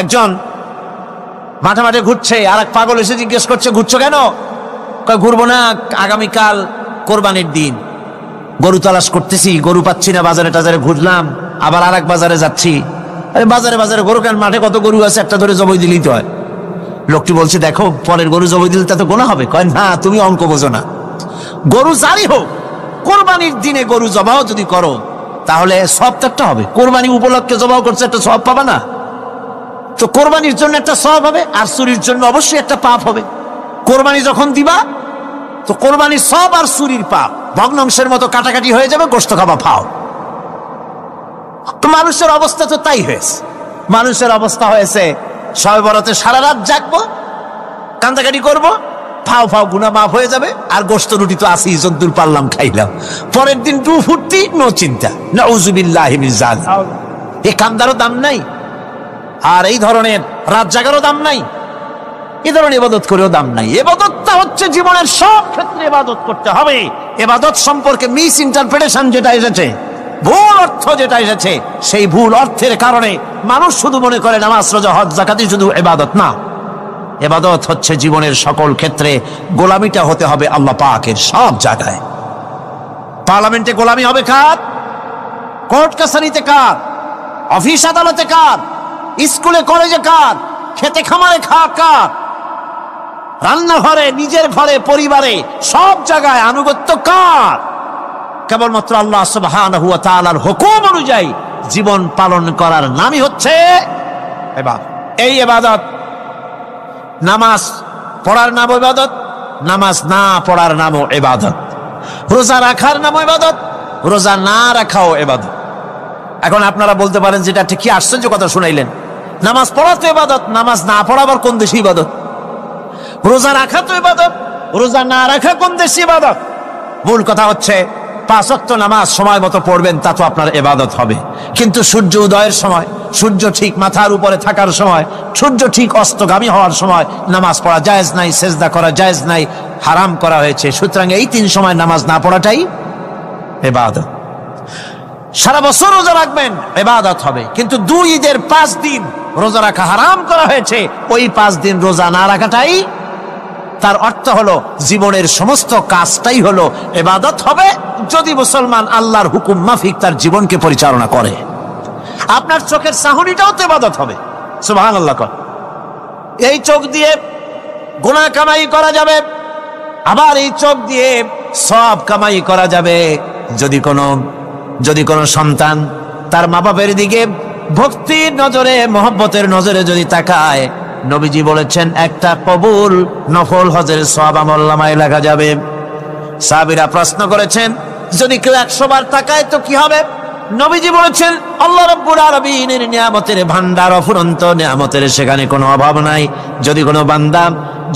একজন মাঠে মাঠে ঘুরছে, আর এক পাগল এসে জিজ্ঞেস করছে, ঘুরছো কেন? কয়, ঘুরবো না, আগামীকাল কোরবানির দিন, গরু তালাশ করতেছি, গরু পাচ্ছি না, বাজারে টাজারে ঘুরলাম, আবার আর এক বাজারে যাচ্ছি। আরে বাজারে বাজারে গরু কেন, মাঠে কত গরু আছে, একটা ধরে জবাই দিলেই তো হয়। লোকটি বলছে, দেখো পরের গরু জবাই দিলে তা তো গোনা হবে। কয়, না, তুমি অঙ্ক বোঝো না। গরু জারি হোক, কোরবানির দিনে গরু জবাও যদি করো তাহলে সব তো একটা হবে। কোরবানি উপলক্ষে জবাও করছে, একটা সব পাবা না? তো কোরবানির জন্য একটা সব হবে, আর চুরির জন্য অবশ্যই একটা পাপ হবে। কোরবানি যখন দিবা তো কোরবানির সব আর চুরির পাপ ভগ্নাংশের মতো কাটাকাটি হয়ে যাবে, গোশত খাবা ফাও। তো মানুষের অবস্থা তো তাই হয়েছে। মানুষের অবস্থা হয়েছে শবে বরাতে সারা রাত জাগবো, কান্দাকাটি করবো, ফাও ফাও গুনাহ মাফ হয়ে যাবে, আর গোশত রুটি তো আসি, যদ্দুর পারলাম খাইলাম। পরের দিন টু ফুর্তি, নো চিন্তা। নাউযুবিল্লাহি মিন যালিক। এই কান্দারও দাম নাই, আর এই ধরনের রাত জাগারও দাম নাই, এই ধরনের ইবাদত করেও দাম নাই। ইবাদতটা হচ্ছে জীবনের সব ক্ষেত্রে ইবাদত করতে হবে। ইবাদত সম্পর্কে মিস ইন্টারপ্রিটেশন যেটা এসেছে, ভুল অর্থ যেটা এসেছে, সেই ভুল অর্থের কারণে মানুষ শুধু মনে করে নামাজ রোজা হজ যাকাতই শুধু ইবাদত না। ইবাদত হচ্ছে জীবনের সকল ক্ষেত্রে গোলামিটা হতে হবে আল্লাহ পাকের সব জায়গায়। পার্লামেন্টে গোলামি হবে কার? কোর্ট কাছারিতে কার? অফিস আদালতে কার? স্কুলে কলেজে কার? খেতে খামারে কার? রান্নাঘরে, নিজের ঘরে, পরিবারে, সব জায়গায় আনুগত্য কার? কেবলমাত্র আল্লাহ সুবহানাহু ওয়া তাআলার হুকুম অনুযায়ী জীবন পালন করার নামই হচ্ছে ইবাদত। এই ইবাদত, নামাজ পড়ার নাম ইবাদত, নামাজ না পড়ার নামও ইবাদত। রোজা রাখার নামও ইবাদত, রোজা না রাখাও ইবাদত। এখন আপনারা বলতে পারেন, যেটা ঠিক কি আশ্চর্য কথা শুনাইলেন, নামাজ পড়া তো ইবাদত, নামাজ না পড়া আবার কোন দেশে ইবাদত? রোজা রাখা তো ইবাদত, রোজা না রাখা কোন দেশে ইবাদত? মূল কথা হচ্ছে 5 ওয়াক্ত নামাজ সময় মতো পড়বেন, তা তো আপনার ইবাদত হবে। কিন্তু সূর্য উদয়ের সময়, সূর্য ঠিক মাথার উপরে থাকার সময়, সূর্য ঠিক অস্তগামী হওয়ার সময় নামাজ পড়া জায়েজ নাই, সেজদা করা জায়েজ নাই, হারাম করা হয়েছে। সুতরাং এই 3 সময় নামাজ না পড়াটাই ইবাদত। সারা বছর রোজা রাখবেন, ইবাদত হবে। কিন্তু 2 ঈদের 5 দিন রোজা রাখা হারাম করা হয়েছে, ওই 5 দিন রোজা না রাখাটাই, তার অর্থ হলো জীবনের সমস্ত কাজটাই হলো ইবাদত হবে, যদি মুসলমান আল্লাহর হুকুম মাফিক তার জীবনকে পরিচালনা করে। আপনার চোখের চাহনিটাও তো ইবাদত হবে। সুবহানাল্লাহ। এই চোখ দিয়ে গুনাহ কামাই করা যাবে, আবার এই চোখ দিয়ে সওয়াব কামাই করা যাবে। যদি কোনো সন্তান তার মা বাপের দিকে ভক্তির নজরে, মহব্বতের নজরে যদি তাকায়, নবীজি বলেছেন একটা কবুল নফল হজের সওয়াব আমলনামায় লেখা যাবে। সাহাবীরা প্রশ্ন করেছেন, যদি কেউ 100 বার তাকায় তো কি হবে? নবীজি বলেছেন, আল্লাহ রাব্বুল আলামিনের নিয়ামতের ভান্ডার অফুরন্ত নিয়ামতের, সেখানে কোনো অভাব নাই। যদি কোনো বান্দা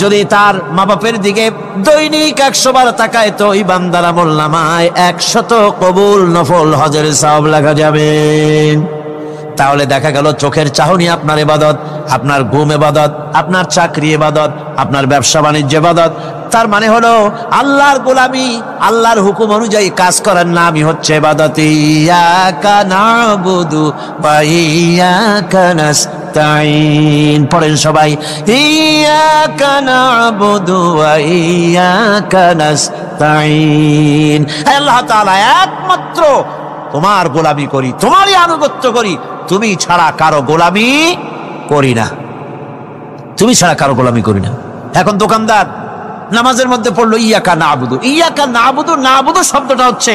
যদি তার মা বাপের দিকে দৈনিক 100 বার তাকায় তো ওই বান্দার আমলনামায় 100 কবুল নফল হজের সওয়াব লেখা যাবে। তাহলে দেখা গেল চোখের চাহনি আপনার ইবাদত, আপনার ঘুম ইবাদত, আপনার চাকরি ইবাদত, আপনার ব্যবসা বাণিজ্য ইবাদত। তার মানে হলো আল্লাহর গোলামি, আল্লাহর হুকুম অনুযায়ী কাজ করার নামই হচ্ছে ইবাদত। ইয়াকা নাবুদু ওয়া ইয়াকা নাস্তাইন। পড়েন সবাই, ইয়াকা নাবুদু ওয়া ইয়াকা নাস্তাইন। আল্লাহ তাআলা একমাত্র তোমার গোলামি করি, তোমারই আনুগত্য করি, তুমি ছাড়া কারো গোলামি করি না, তুমি ছাড়া কারো গোলামি করি না। এখন দোকানদার নামাজের মধ্যে পড়লো ইয়াকা নাবুদু। ইয়াকা নাবুদু, নাবুদু শব্দটা হচ্ছে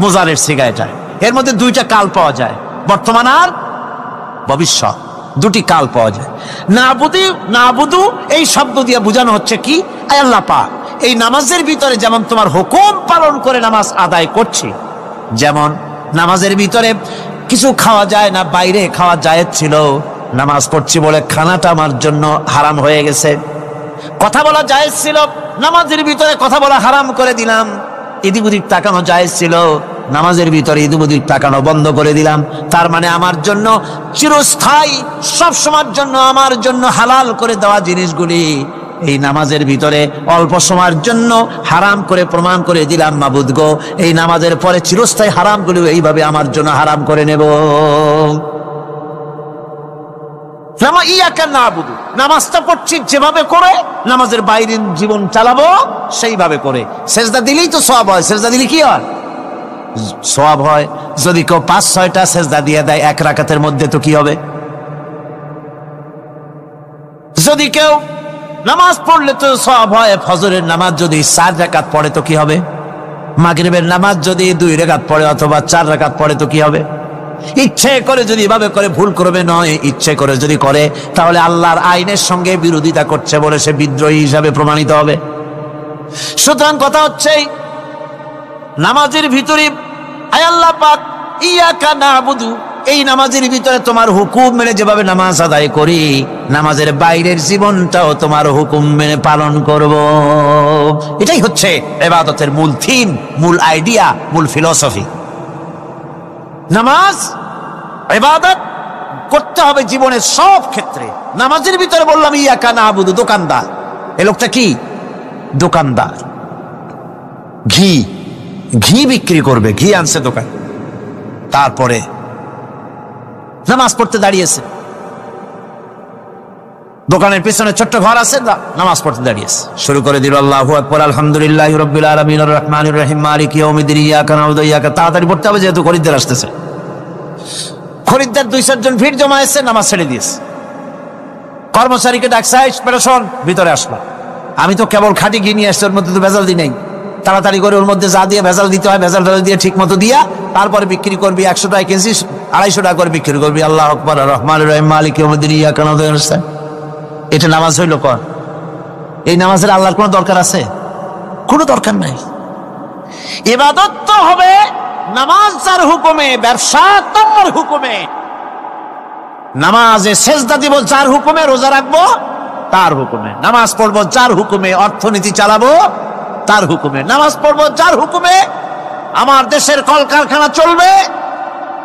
মোজারের সিগা। এটা এর মধ্যে 2টা কাল পাওয়া যায়, বর্তমান আর ভবিষ্যৎ, 2টি কাল পাওয়া যায়। নাবুদু এই শব্দ দিয়ে বোঝানো হচ্ছে কি, আল্লাহ পাক এই নামাজের ভিতরে যেমন তোমার হুকুম পালন করে নামাজ আদায় করছি, যেমন নামাজের ভিতরে কিছু খাওয়া যায় না, বাইরে খাওয়া জায়েজ ছিল, নামাজ পড়ছি বলে খানাটা আমার জন্য হারাম হয়ে গেছে। কথা বলা জায়েজ ছিল, নামাজের ভিতরে কথা বলা হারাম করে দিলাম। এদিক ওদিক তাকানো জায়েজ ছিল, নামাজের ভিতরে এদিক ওদিক তাকানো বন্ধ করে দিলাম। তার মানে আমার জন্য চিরস্থায়ী, সব সময়ের জন্য আমার জন্য হালাল করে দেওয়া জিনিসগুলি এই নামাজের ভিতরে অল্প সময়ের জন্য হারাম করে প্রমাণ করে দিলাম, মাবুদ গো এই নামাজের পরে চিরস্থায়ী হারামগুলো এইভাবে আমার জন্য হারাম করে নেব। নামাজটা পড়ছি যেভাবে করে, নামাজের বাইরের জীবন চালাবো সেইভাবে করে। সেজদা দিলেই তো সওয়াব হয়। সেজদা দিলে কি হয়? সওয়াব হয়। যদি কেউ 5-6টা সেজদা দিয়ে দেয় এক রাকাতের মধ্যে তো কি হবে? যদি কেউ নামাজ পড়লে তো সওয়াব হয়। ফজরের নামাজ যদি 4 রাকাত পড়ে তো কি হবে? মাগরিবের নামাজ যদি 2 রাকাত পড়ে অথবা 4 রাকাত পড়ে তো কি হবে? ইচ্ছে করে যদি এভাবে করে, ভুল করবে নয়, ইচ্ছে করে যদি করে, তাহলে আল্লাহর আইনের সঙ্গে বিরোধিতা করছে বলে সে বিদ্রোহী হিসাবে প্রমাণিত হবে। সুতরাং কথা হচ্ছে নামাজের ভিতরে আয় আল্লাহ পাক ইয়াকা নাবুদু, এই নামাজের ভিতরে তোমার হুকুম মেনে যেভাবে নামাজ আদায় করি, নামাজের বাইরের জীবনটাও তোমার হুকুম মেনে পালন করব। এটাই হচ্ছে ইবাদতের মূল থিম, মূল আইডিয়া, মূল ফিলসফি। নামাজ ইবাদত করতে হবে জীবনের সব ক্ষেত্রে। নামাজের ভিতরে বললাম ইয়াকা নাবুদু, দোকানদার। এ লোকটা কি? দোকানদার। ঘি বিক্রি করবে, ঘি আনছে দোকান। তারপরে নামাজ পড়তে দাঁড়িয়েছে। দোকানের পিছনে ছোট্ট ঘর আছে, নামাজ পড়তে দাঁড়িয়েছে। শুরু করে দিল আল্লাহু আকবার, আলহামদুলিল্লাহি রাব্বিল আলামিন, আর রহমানির রহিম, মালিকি ইয়াউমিদ্দিন, ইয়াকা নাবুদু ওয়া ইয়াকা। তাড়াতাড়ি পড়তে হবে যেহেতু খরিদ্দার আসতেছে। খরিদ্দার 2-4 জন ভিড় জমা এসে নামাজ ছেড়ে দিয়েছে। কর্মচারীকে ডাকছে, শোন, ভিতরে আসলাম। আমি তো কেবল খাঁটি ঘি নিয়ে আসছি, ওর মধ্যে তো ভেজাল দিই নাই। তাড়াতাড়ি করে ওর মধ্যে যা দিয়ে ভেজাল দিতে হয় ভেজাল দিয়ে ঠিক মতো দিয়া তারপরে বিক্রি করবি। 100 টাকা কেজি, 250 টাকা করে বিক্রি করবি। আল্লাহু আকবার, আর রহমানির রহিম, মালিকি ইয়াউমিদ্দিন, ইয়াকা নাবুদু ওয়া ইয়াকা। এটা নামাজ হইল? কর। এই নামাজের আল্লাহর কোনো দরকার আছে? কোনো দরকার নাই। ইবাদত তো হবে নামাজ যার হুকুমে, ব্যবসা তার হুকুমে। নামাজে সেজদা দিব যার হুকুমে, রোজা রাখবো তার হুকুমে, নামাজ পড়বো যার হুকুমে, অর্থনীতি চালাবো তার হুকুমে, নামাজ পড়বো যার হুকুমে, আমার দেশের কলকারখানা চলবে,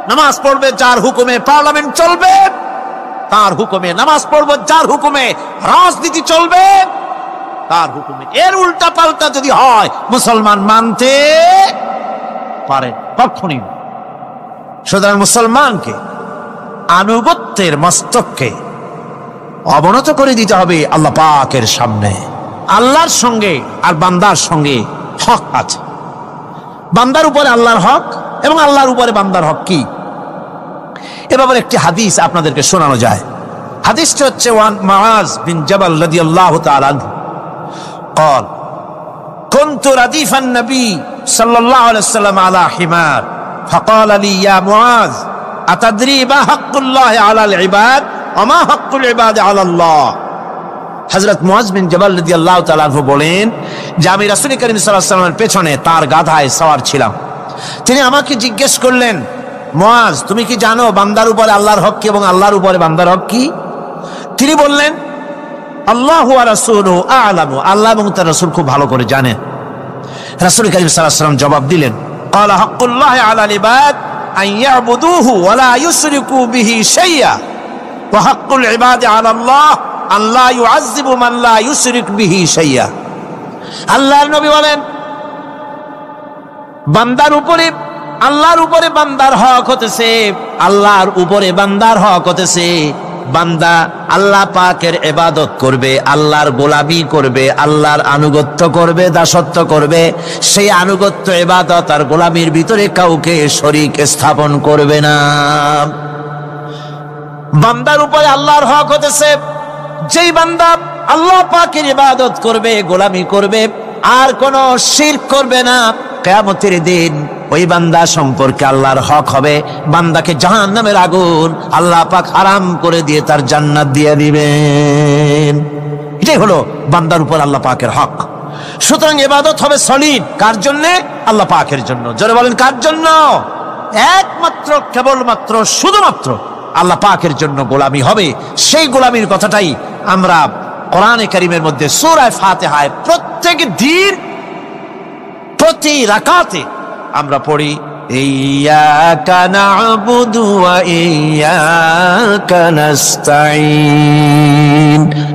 নামাজ পড়বে যার হুকুমে, পার্লামেন্ট চলবে তার হুকুমে, নামাজ পড়বো যার হুকুমে, রাজনীতি চলবে তার হুকুমে। এর উল্টা পাল্টা যদি হয় মুসলমান মানতে পারে কখনই। সুতরাং মুসলমানকে আনুগত্যের মস্তককে অবনত করে দিতে হবে আল্লাহ পাকের সামনে। আল্লাহর সঙ্গে আর বান্দার সঙ্গে হক আছে। বান্দার উপরে আল্লাহর হক এবং আল্লাহর উপরে বান্দার হক কি, এ ব্যাপারে একটি হাদিস আপনাদেরকে শোনানো যায়। হাদিসটি হচ্ছে ওয়ান মুআজ বিন জাবাল রাদিয়াল্লাহু তাআলা আনহু قال كنت رديف النبي صلى الله عليه وسلم على حمار فقال لي يا معاذ أتدري ما حق الله على العباد وما حق العباد على الله। হযরত মুআজ বিন জাবাল রাদিয়াল্লাহু তাআলা আনহু বলেন যে আমি রাসূল করিম সাল্লাল্লাহু আলাইহি ওয়াসাল্লামের পেছনে তার গাধায় সওয়ার ছিলাম। তিনি আমাকে জিজ্ঞেস করলেন, মুআজ তুমি কি জানো বান্দার উপরে আল্লাহর হক কি এবং আল্লাহর উপরে বান্দার হক কি? তিনি বললেন, আল্লাহু ওয়া রাসূলুহু আ'লামু, আল্লাহ এবং তার রাসূল খুব ভালো করে জানেন। রাসূল করিম সাল্লাল্লাহু আলাইহি ওয়াসাল্লাম জবাব দিলেন, ক্বালা হাক্কুল্লাহি আলাল ইবাদ আন ইয়াবুদুহু ওয়া লা ইউশরিকু বিহি শাইআ ওয়া হাক্কুল ইবাদি আলাল্লাহ আন লা ইউআযযিবু মান লা ইউশরিক বিহি শাইআ। আল্লাহর নবী বলেন, বান্দার উপরে আল্লাহর উপরে বান্দার হক হতেছে, আল্লাহর উপরে বান্দার হক হতেছে বান্দা আল্লাহ পাকের ইবাদত করবে, আল্লাহর গোলামি করবে, আল্লাহর আনুগত্য করবে, দাসত্ব করবে। সেই আনুগত্য, ইবাদত আর গোলামির ভিতরে কাউকে শরীক স্থাপন করবে না। বান্দার উপরে আল্লাহর হক হতেছে যেই বান্দা আল্লাহ পাকের ইবাদত করবে, গোলামি করবে, আর কোন শিরক করবে না। কিয়ামতের দিন ওই বান্দা সম্পর্কে আল্লাহর হক হবে বান্দাকে জাহান্নামের আগুন আল্লাহ পাক হারাম করে দিয়ে তার জান্নাত দিয়ে দিবেন। এটাই হলো বান্দার উপর আল্লাহ পাকের হক। সুতরাং ইবাদত হবে সলিড কার জন্য? আল্লাহ পাকের জন্য। জোরে বলেন কার জন্য? একমাত্র, কেবলমাত্র, শুধুমাত্র আল্লাহ পাকের জন্য গোলামি হবে। সেই গোলামির কথাটাই আমরা কোরআনে কারীমের মধ্যে সূরা ফাতিহায় প্রত্যেক দিন প্রতি রাকাতে আমরা পড়ি, ইয়্যাকা না'বুদু ওয়া ইয়্যাকা নাস্তাঈন।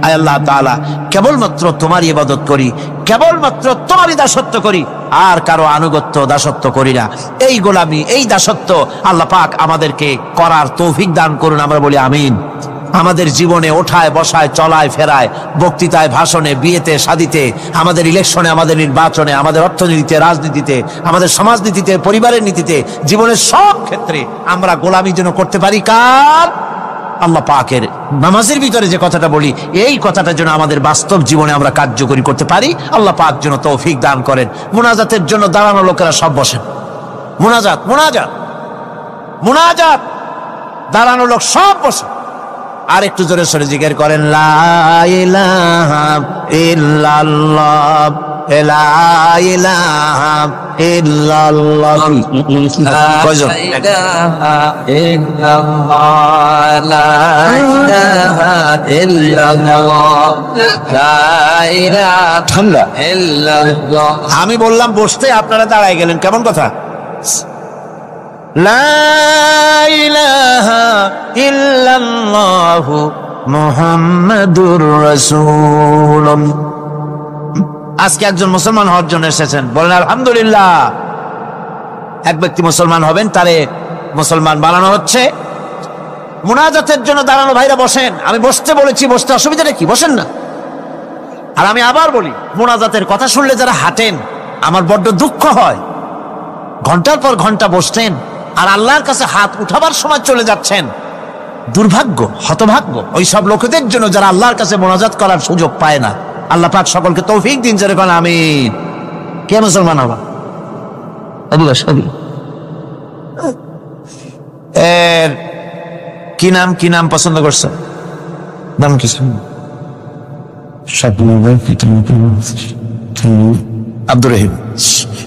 আয় আল্লাহ তাআলা, কেবলমাত্র তোমার ইবাদত করি, কেবলমাত্র তোমারই দাসত্ব করি, আর কারো আনুগত্য দাসত্ব করি না। এই গোলামি, এই দাসত্ব আল্লাহ পাক আমাদেরকে করার তৌফিক দান করুন। আমরা বলি আমিন। আমাদের জীবনে ওঠায় বসায় চলায় ফেরায়, বক্তৃতায় ভাষণে, বিয়েতে শাদিতে, আমাদের ইলেকশনে, আমাদের নির্বাচনে, আমাদের অর্থনীতিতে, রাজনীতিতে, আমাদের সমাজনীতিতে, পরিবারের নীতিতে, জীবনের সব ক্ষেত্রে আমরা গোলামি যেন করতে পারি কার? আল্লাহ পাকের। নামাজের ভিতরে যে কথাটা বলি, এই কথাটা যেন আমাদের বাস্তব জীবনে আমরা কার্যকরী করতে পারি। আল্লাহ পাক যেন তৌফিক দান করেন। মুনাজাতের জন্য দাঁড়ানো লোকেরা সব বসেন। মুনাজাত মুনাজাত মুনাজাত, দাঁড়ানো লোক সব বসেন। আর একটু জোরে সরে জিকির করেন, লা ইলাহা ইল্লাল্লাহ, লা ইলাহা ইল্লাল্লাহ। কয়জন? ঠান্ডা। আমি বললাম বসতে, আপনারা দাঁড়ায় গেলেন, কেমন কথা? লা ইলাহা ইল্লাল্লাহু মুহাম্মাদুর রাসূলুল্লাহ। আজকে একজন মুসলমান হওয়ার জন্য এসেছেন, বলেন আলহামদুলিল্লাহ। এক ব্যক্তি মুসলমান হবেন, তারে মুসলমান বানানো হচ্ছে। মুনাজাতের জন্য দাঁড়ানো ভাইরা বসেন। আমি বসতে বলেছি, বসতে অসুবিধাটা কি? বসেন না। আর আমি আবার বলি, মুনাজাতের কথা শুনলে যারা হাঁটেন, আমার বড্ড দুঃখ হয়। ঘন্টার পর ঘন্টা বসতেন আর আল্লাহর কাছে হাত উঠাবার সময় চলে যাচ্ছেন। দুর্ভাগ্য, হতভাগ্য ওই সব লোকেদের জন্য যারা আল্লাহর কাছে মোনাজাত করার সুযোগ পায় না। আল্লাহ পাক সকলকে তৌফিক দিন, জোরে বলেন আমিন। কে মুসলমান হবা? এর কি নাম, কি নাম পছন্দ করছে? নাম কি? আব্দুর রহিম।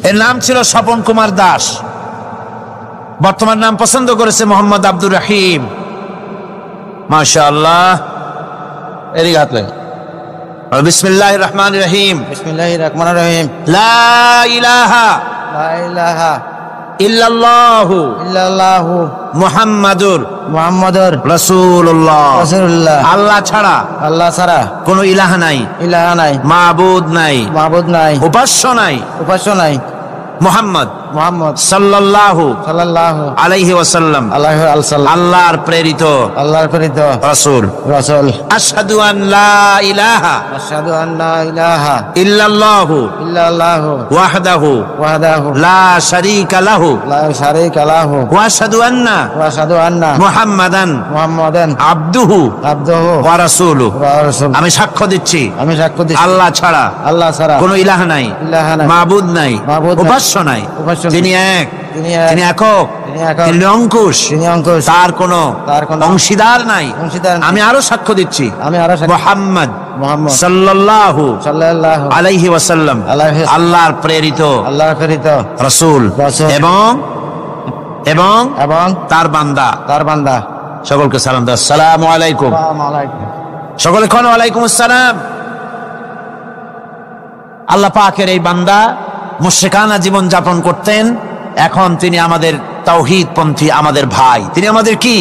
এর নাম ছিল স্বপন কুমার দাস। বর্তমান নাম পছন্দ করেছে মোহাম্মদ আব্দুর রহিম। মাশাআল্লাহ। এরই হাত লাগে। বিসমিল্লাহির রহমানির রহিম। বিসমিল্লাহির রহমানির রহিম। লা ইলাহা লা ইলাহা ইল্লাল্লাহু ইল্লাল্লাহু মুহাম্মাদুর মুহাম্মাদুর রাসূলুল্লাহ। রাসূলুল্লাহ। আল্লাহ ছাড়া, আল্লাহ ছাড়া কোনো ইলাহ নাই, ইলাহা নাই, মাবুদ নাই, মাবুদ নাই, উপাস্য নাই, উপাস্য নাই। মুহাম্মদ মুহাম্মদ সাল্লাল্লাহু সাল্লাল্লাহু আলাইহি ওয়াসাল্লাম আলাইহি ওয়াসাল্লাম আল্লাহর প্রেরিত আল্লাহর প্রেরিত রাসূল। রাসূল। আশহাদু আন লা ইলাহা আশহাদু আন্না ইলাহা ইল্লাল্লাহু ইল্লাল্লাহু ওয়াহদাহু ওয়াহদাহু লা শারীকা লাহু লা শারীকা লাহু ওয়া আশহাদু আন্না ওয়া আশহাদু আন্না মুহাম্মাদান মুহাম্মাদান আবদুহু আবদুহু ওয়া রাসূলুহু। ওয়া রাসূলুহু। আমি সাক্ষ্য দিচ্ছি, আমি সাক্ষ্য দিচ্ছি, আল্লাহ ছাড়া, আল্লাহ ছাড়া কোনো ইলাহ নাই, ইলাহা নাই, মাবুদ নাই, মাবুদ নাই, উপাস্য নাই। উপাস্য নাই। তিনি এক, তিনি এক, তিনি একক, তিনি একক, তিনি অঙ্কুশ, তিনি অঙ্কুশ, তার কোনো কোনো অংশীদার নাই। অংশীদার নাই। আমি আরো সাক্ষ্য দিচ্ছি, আমি আরো সাক্ষ্য, মুহাম্মদ মুহাম্মদ সাল্লাল্লাহু সাল্লাল্লাহু আলাইহি ওয়াসাল্লাম আলাইহি আল্লাহর প্রেরিত আল্লাহর প্রেরিত রাসূল রাসূল এবং এবং এবং তার বান্দা। তার বান্দা। সকলকে সালাম দাও, আসসালামু আলাইকুম। আসসালামু আলাইকুম। সকলে কোন ওয়ালাইকুম আসসালাম। আল্লাহ পাকের এই বান্দা মুশরিকানা জীবন যাপন করতেন, এখন তিনি আমাদের তাওহীদপন্থী, আমাদের ভাই। তিনি আমাদের কি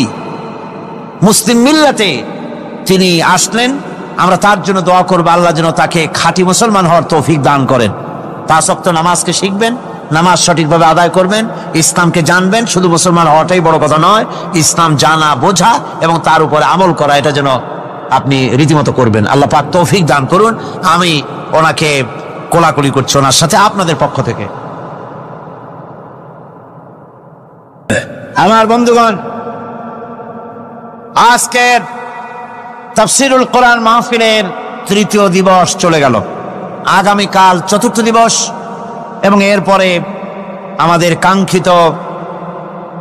মুসলিম মিল্লাতে তিনি আসলেন। আমরা তার জন্য দোয়া করব, আল্লাহ যেন তাকে খাঁটি মুসলমান হওয়ার তৌফিক দান করেন। 5 ওয়াক্ত নামাজকে শিখবেন, নামাজ সঠিকভাবে আদায় করবেন, ইসলামকে জানবেন। শুধু মুসলমান হওয়াটাই বড় কথা নয়, ইসলাম জানা, বোঝা এবং তার উপরে আমল করা, এটা যেন আপনি রীতিমতো করবেন। আল্লাহ পাক তৌফিক দান করুন। আমি ওনাকে কোলাকুলি করছি ওনার সাথে আপনাদের পক্ষ থেকে। আমার বন্ধুগণ, আজকের তাফসীরুল কোরআন মাহফিলের 3য় দিবস চলে গেল। আগামীকাল 4র্থ দিবস এবং এরপরে আমাদের কাঙ্ক্ষিত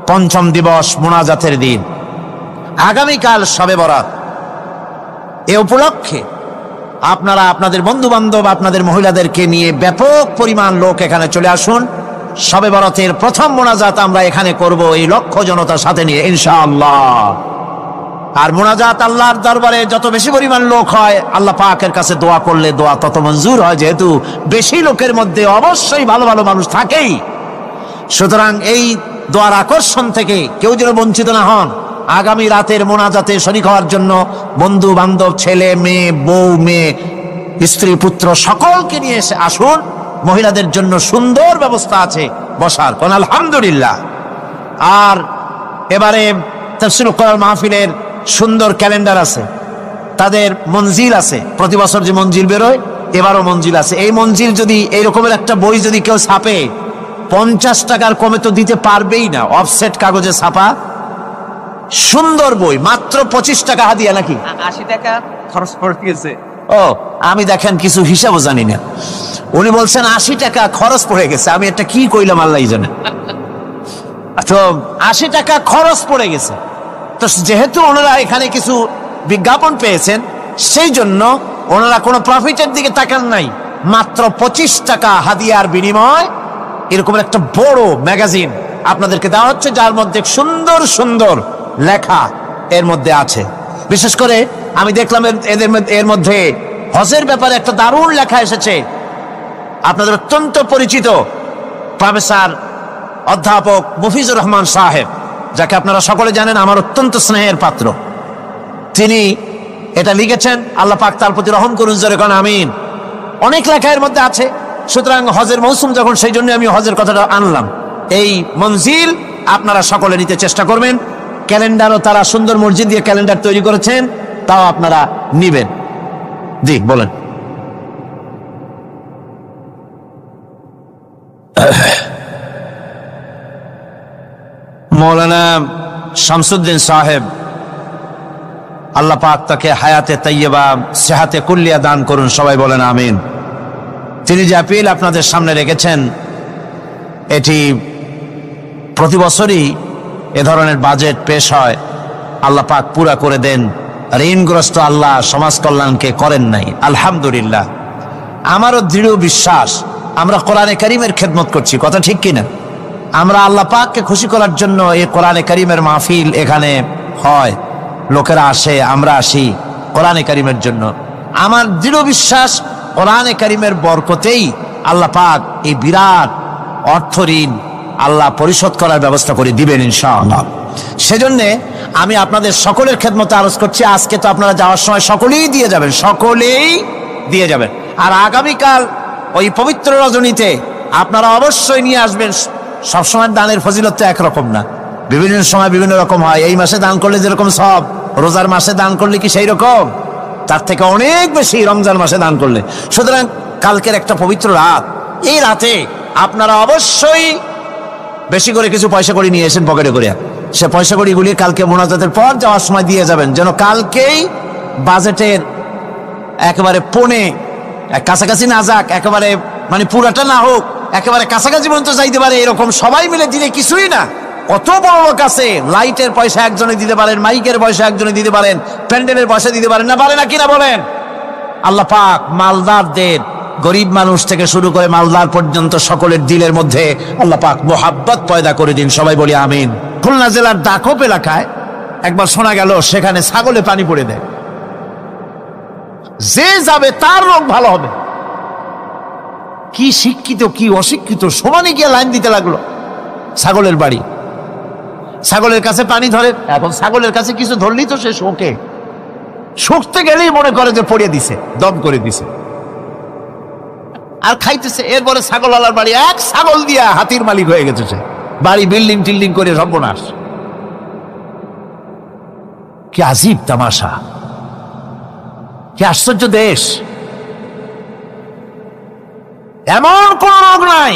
5ম দিবস, মুনাজাতের দিন। আগামীকাল শবে বরাত। এ উপলক্ষে আপনারা আপনাদের বন্ধু বান্ধব, আপনাদের মহিলাদেরকে নিয়ে ব্যাপক পরিমাণ লোক এখানে চলে আসুন। শবে বরাতের প্রথম মোনাজাত আমরা এখানে করব এই লক্ষ্য জনতার সাথে নিয়ে, ইনশাআল্লাহ। আর মোনাজাত আল্লাহর দরবারে যত বেশি পরিমাণ লোক হয়, আল্লাহ পাকের কাছে দোয়া করলে দোয়া তত মঞ্জুর হয়, যেহেতু বেশি লোকের মধ্যে অবশ্যই ভালো ভালো মানুষ থাকেই। সুতরাং এই দোয়ার আকর্ষণ থেকে কেউ যেন বঞ্চিত না হন। আগামী রাতের মোনাজাতে শরীক হওয়ার জন্য বন্ধু বান্ধব, ছেলে মেয়ে, বউ মেয়ে, স্ত্রী পুত্র সকলকে নিয়ে এসে আসুন। মহিলাদের জন্য সুন্দর ব্যবস্থা আছে বসার, কোন আলহামদুলিল্লাহ। আর এবারে তাফসীরুল কোরআন মাহফিলের সুন্দর ক্যালেন্ডার আছে, তাদের মঞ্জিল আছে, প্রতি বছর যে মঞ্জিল বেরোয় এবারও মঞ্জিল আছে। এই মঞ্জিল যদি এইরকমের একটা বই যদি কেউ ছাপে, 50 টাকার কমে তো দিতে পারবেই না। অফসেট কাগজে ছাপা সুন্দর বই, মাত্র 25 টাকা হাদিয়া। নাকি 80 টাকা খরচ করে দিয়েছে। ও, আমি দেখেন কিছু হিসাবও জানি না। উনি বলছেন 80 টাকা খরচ পড়ে গেছে। আমি একটা কি কইলাম আল্লাহ জানে। তো 80 টাকা খরচ পড়ে গেছে। তো যেহেতু ওনারা এখানে কিছু বিজ্ঞাপন পেয়েছেন, সেই জন্য ওনারা কোনো প্রফিটের দিকে তাকান নাই। মাত্র 25 টাকা হাদিয়ার বিনিময় এরকম একটা বড় ম্যাগাজিন আপনাদেরকে দেওয়া হচ্ছে, যার মধ্যে সুন্দর সুন্দর লেখা এর মধ্যে আছে। বিশেষ করে আমি দেখলাম এর মধ্যে হজের ব্যাপারে একটা দারুণ লেখা এসেছে। আপনাদের অত্যন্ত পরিচিত প্রফেসর অধ্যাপক মফিজুর রহমান সাহেব, যাকে আপনারা সকলে জানেন, আমার অত্যন্ত স্নেহের পাত্র, তিনি এটা লিখেছেন। আল্লাহ পাক তার প্রতি রহম করুন, জোরে কোন আমিন। অনেক লেখা এর মধ্যে আছে। সুতরাং হজের মৌসুম যখন, সেই জন্য আমি হজের কথাটা আনলাম। এই মঞ্জিল আপনারা সকলে নিতে চেষ্টা করবেন। ক্যালেন্ডারও তারা সুন্দর মসজিদ দিয়ে ক্যালেন্ডার তৈরি করেছেন, তাও আপনারা নিবেন। জি বলেন। মৌলানা শামসুদ্দিন সাহেব, আল্লাহ পাক তাকে হায়াতে তাইয়্যিবা সেহাতে কুল্লিয়া দান করুন, সবাই বলেন আমিন। তিনি যে আপিল আপনাদের সামনে রেখেছেন, এটি প্রতি বছরই এ ধরনের বাজেট পেশ হয়। আল্লাহ পাক পুরা করে দেন। ঋণগ্রস্ত আল্লাহ সমাজ কল্যাণকে করেন নাই, আলহামদুলিল্লাহ। আমারও দৃঢ় বিশ্বাস আমরা কোরআনে কারীমের খেদমত করছি, কথা ঠিক কিনা? আমরা আল্লাহ পাককে খুশি করার জন্য এই কোরআনে কারীমের মাহফিল এখানে হয়, লোকেরা আসে, আমরা আসি কোরআনে কারীমের জন্য। আমার দৃঢ় বিশ্বাস কোরআনে কারীমের বরকতেই আল্লাহ পাক এই বিরাট অর্থ ঋণ আল্লাহ পরিশোধ করার ব্যবস্থা করে দিবেন ইনশাআল্লাহ। সেজন্য আমি আপনাদের সকলের খেদমতে আরজ করছি, আজকে তো আপনারা যাওয়ার সময় সকলেই দিয়ে যাবেন, সকলেই দিয়ে যাবেন। আর আগামীকাল ওই পবিত্র রজনীতে আপনারা অবশ্যই নিয়ে আসবেন। সবসময় দানের ফজিলত তো একরকম না, বিভিন্ন সময় বিভিন্ন রকম হয়। এই মাসে দান করলে যেরকম সব, রোজার মাসে দান করলে কি সেই রকম? তার থেকে অনেক বেশি রমজান মাসে দান করলে। সুতরাং কালকের একটা পবিত্র রাত, এই রাতে আপনারা অবশ্যই বেশি করে কিছু পয়সা করে নিয়ে এসেন পকেটে করে। সে পয়সা কড়িগুলি কালকে মোনাজাতের পর যাওয়ার সময় দিয়ে যাবেন, যেন কালকেই বাজেটের একেবারে পৌনে কাছাকাছি না যাক, একেবারে মানে পুরাটা না হোক, একেবারে কাছাকাছি পর্যন্ত যাইতে পারে। এরকম সবাই মিলে দিলে কিছুই না। কত বড় লোক আছে, লাইটের পয়সা একজনে দিতে পারেন, মাইকের পয়সা একজনে দিতে পারেন, প্যান্ডেলের পয়সা দিতে পারেন, না পারে না কিনা বলেন? আল্লাহ পাক মালদারদের, গরিব মানুষ থেকে শুরু করে মালদার পর্যন্ত সকলের দিলের মধ্যে আল্লাহ পাক মোহাব্বত পয়দা করে দিন, সবাই বলি আমিন। খুলনা জেলার দাকপ এলাকায় একবার শোনা গেল সেখানে ছাগলে পানি পড়ে দেয়, যে যাবে তার রোগ ভালো হবে। কি শিক্ষিত কি অশিক্ষিত সমানে গিয়ে লাইন দিতে লাগলো। ছাগলের বাড়ি, ছাগলের কাছে পানি ধরে। এখন ছাগলের কাছে কিছু ধরলেই তো সে শোকে, শুকতে গেলেই মনে করে যে পড়িয়ে দিছে, দম করে দিছে, আর খাইতেছে। এরপরে ছাগল আলার বাড়ি এক ছাগল দিয়া হাতির মালিক হয়ে গেছে সে, বাড়ি বিল্ডিং টিল্ডিং করে সর্বনাশ। কি আজীব তামাশা, কি আশ্চর্য দেশ। এমন কোন রোগ নাই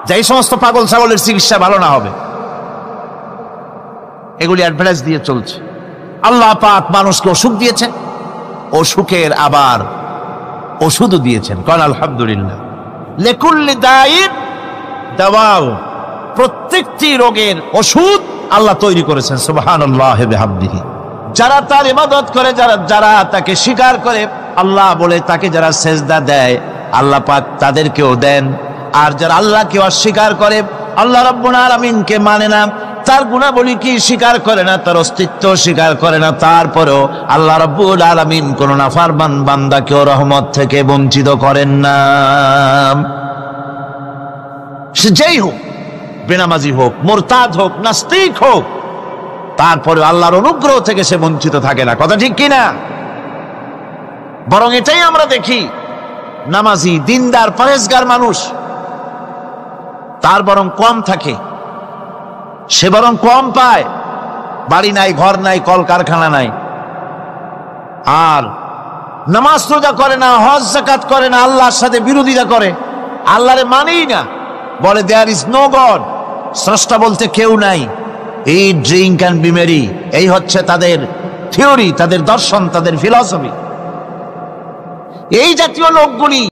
যে এই সমস্ত পাগল ছাগলের চিকিৎসা ভালো না হবে। এগুলি অ্যাডভার্টাইজ দিয়ে চলছে। আল্লাহ পাক মানুষকে অসুখ দিয়েছেন, অসুখের আবার ওষুধও দিয়েছেন। কারণ আলহামদুলিল্লাহ, লিকুল্লি দাইন দাওয়াউ, প্রত্যেকটি রোগের ওষুধ আল্লাহ তৈরি করেছেন। সুবহানাল্লাহ বিহামদিহি। যারা তার ইবাদত করে, যারা তাকে স্বীকার করে, আল্লাহ বলে তাকে যারা সেজদা দেয়, আল্লাহ পাক তাদেরকেও দেন। আর যারা আল্লাহকে অস্বীকার করে, আল্লাহ রাব্বুল আলামিনকে মানে না, তার গুণাবলী কি স্বীকার করে না, তার অস্তিত্ব স্বীকার করে না, তারপরেও আল্লাহ রাব্বুল আলামিন কোন নাফরমান বান্দাকেও রহমত থেকে বঞ্চিত করেন না। সে যেই হোক, বেনামাজি হোক, মুরতাদ হোক, নাস্তিক হোক, তারপরে আল্লাহর অনুগ্রহ থেকে সে বঞ্চিত থাকে না। কথা ঠিক কিনা? বরং এটাই আমরা দেখি, নামাজি দিনদার পরেজগার মানুষ তার বরং কম থাকে, সে বরং কম পায়। বাড়ি নাই, ঘর নাই, কল কারখানা নাই, আর নামাজ রোজা করে না, হজ যাকাত করে না, আল্লাহর সাথে বিরোধিতা করে, আল্লাহরে মানেই না, বলে দেয়ার ইজ নো গড, স্রষ্টা বলতে কেউ নাই, ইট ড্রিঙ্ক অ্যান্ড বি মেরি, এই হচ্ছে তাদের থিওরি, তাদের দর্শন, তাদের ফিলসফি। এই জাতীয় লোকগুলি